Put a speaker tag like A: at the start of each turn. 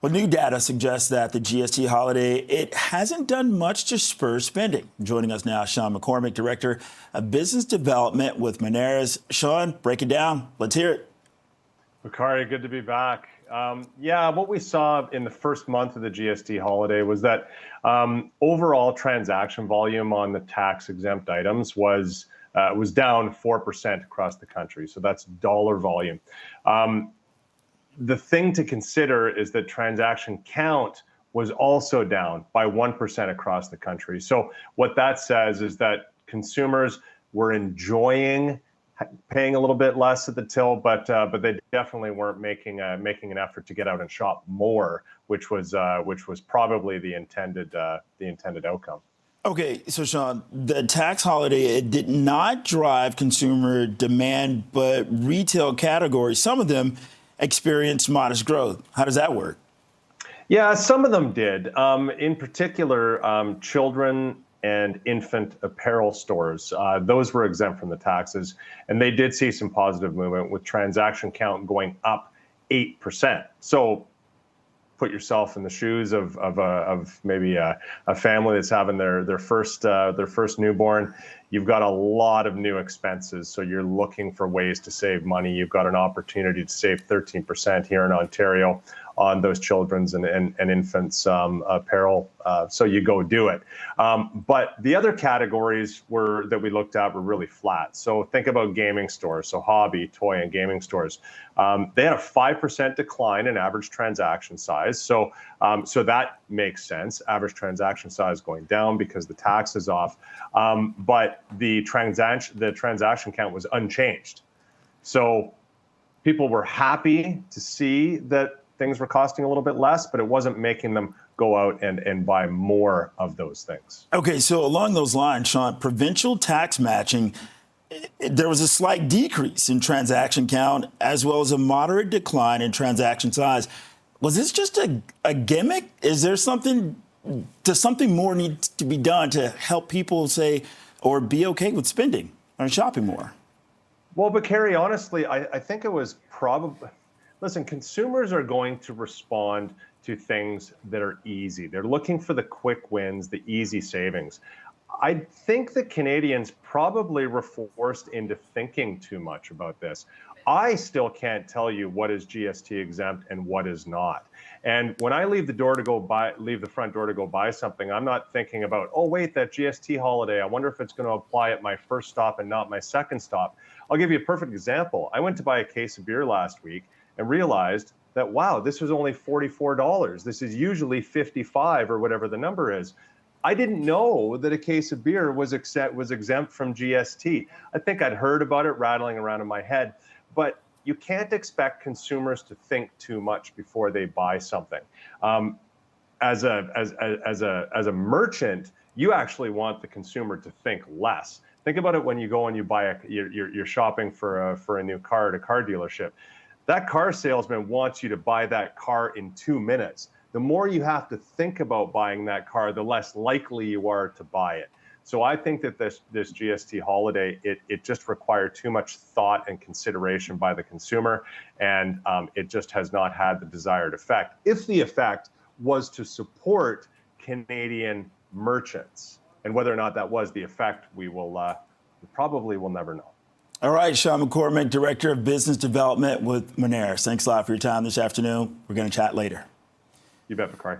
A: Well, new data suggests that the GST holiday, it hasn't done much to spur spending. Joining us now, Sean McCormick, Director of Business Development with Moneris. Sean, break it down. Let's hear it.
B: Bakari, good to be back. Yeah, what we saw in the first month of the GST holiday was that overall transaction volume on the tax-exempt items was down 4% across the country. So that's dollar volume. The thing to consider is that transaction count was also down by 1% across the country. So what that says is that consumers were enjoying paying a little bit less at the till, but they definitely weren't making an effort to get out and shop more, which was probably the intended outcome.
A: Okay, so Sean, the tax holiday, it did not drive consumer demand, but retail categories, some of them experienced modest growth. How does that work?
B: Yeah, some of them did. In particular, children and infant apparel stores, those were exempt from the taxes, and they did see some positive movement with transaction count going up 8%. So put yourself in the shoes of maybe a family that's having their first newborn. You've got a lot of new expenses, so you're looking for ways to save money. You've got an opportunity to save 13% here in Ontario on those children's and infants apparel, so you go do it. But the other categories that we looked at were really flat. So think about gaming stores, so hobby, toy, and gaming stores. They had a 5% decline in average transaction size. So that makes sense. Average transaction size going down because the tax is off. But the transaction count was unchanged. So people were happy to see that things were costing a little bit less, but it wasn't making them go out and buy more of those things.
A: Okay, so along those lines, Sean, provincial tax matching, there was a slight decrease in transaction count as well as a moderate decline in transaction size. Was this just a gimmick? Is there does something more need to be done to help people say or be okay with spending or shopping more?
B: Well, but Carrie, honestly, I think it was probably, listen, consumers are going to respond to things that are easy. They're looking for the quick wins, the easy savings. I think that Canadians probably were forced into thinking too much about this. I still can't tell you what is GST exempt and what is not. And when I leave the front door to go buy something, I'm not thinking about, oh wait, that GST holiday, I wonder if it's going to apply at my first stop and not my second stop. I'll give you a perfect example. I went to buy a case of beer last week and realized that, wow, this was only $44. This is usually $55 or whatever the number is. I didn't know that a case of beer was exempt from GST. I think I'd heard about it rattling around in my head, but you can't expect consumers to think too much before they buy something. As a merchant, you actually want the consumer to think less. Think about it when you go and you buy you're shopping for a new car at a car dealership. That car salesman wants you to buy that car in 2 minutes. The more you have to think about buying that car, the less likely you are to buy it. So I think that this GST holiday, it just required too much thought and consideration by the consumer, and it just has not had the desired effect. If the effect was to support Canadian merchants, and whether or not that was the effect, we probably will never know.
A: All right, Sean McCormick, Director of Business Development with Moneris. Thanks a lot for your time this afternoon. We're going to chat later.
B: You bet, Bakari.